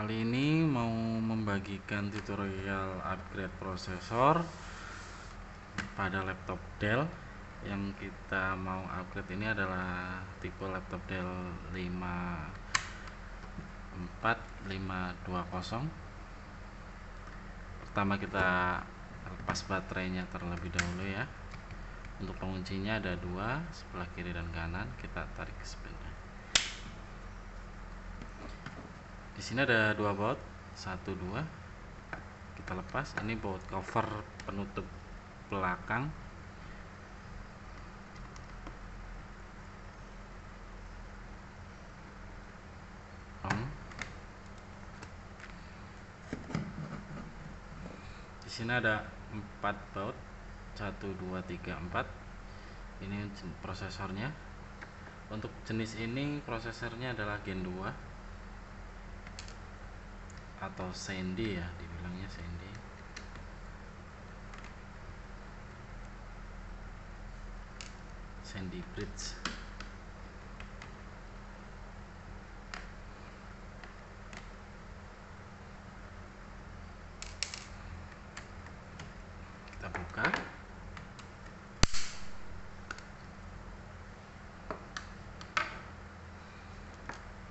Kali ini mau membagikan tutorial upgrade prosesor pada laptop Dell. Yang kita mau upgrade ini adalah tipe laptop Dell 54520. Pertama kita lepas baterainya terlebih dahulu ya. Untuk penguncinya ada dua, sebelah kiri dan kanan. Kita tarik ke spinnya. Di sini ada dua baut, 1, 2. Kita lepas. Ini baut cover penutup belakang. Di sini ada 4 baut, 1, 2, 3, 4. Ini prosesornya. Untuk jenis ini prosesornya adalah Gen 2 atau Sandy ya, dibilangnya Sandy. Sandy Bridge. Kita buka.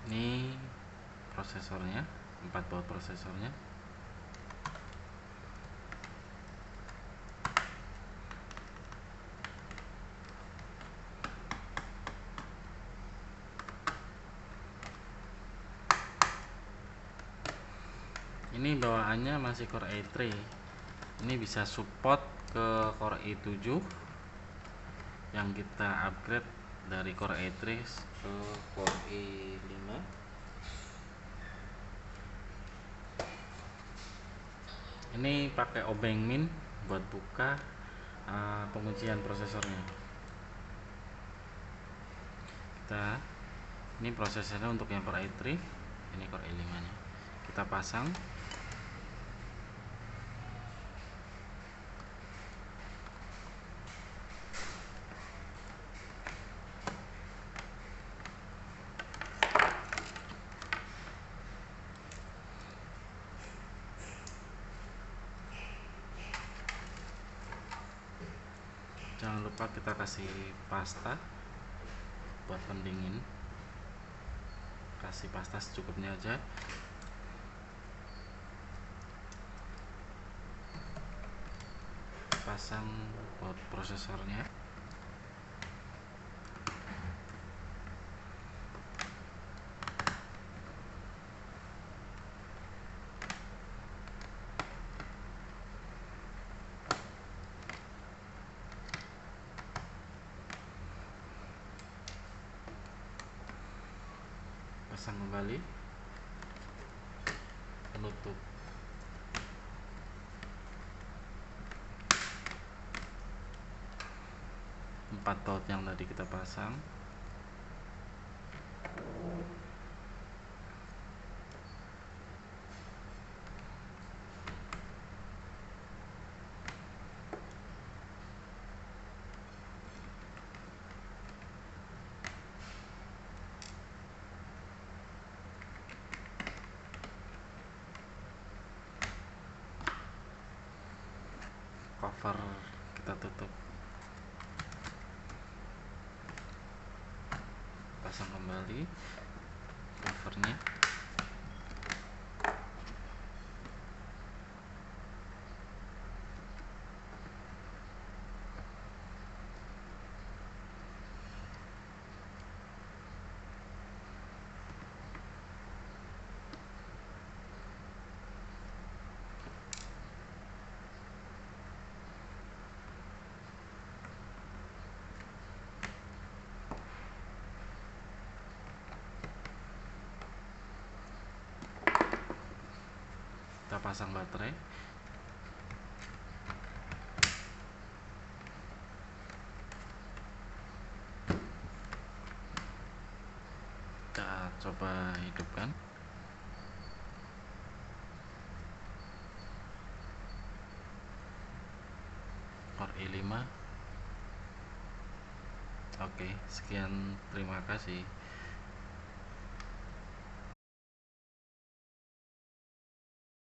Ini prosesornya, 4 baut prosesornya. Ini bawaannya masih Core i3. Ini bisa support ke Core i7 yang kita upgrade dari Core i3 ke Core i5. Ini pakai obeng min buat buka penguncian prosesornya. Ini prosesornya untuk yang Core i3, ini Core i5 nya. Kita pasang. Jangan lupa kita kasih pasta buat pendingin. Kasih pasta secukupnya aja. Pasang baut prosesornya. Pasang kembali penutup. Empat baut yang tadi kita pasang. Cover kita tutup. Pasang kembali covernya. Kita pasang baterai. Kita coba hidupkan. Core i5. Oke, sekian, terima kasih.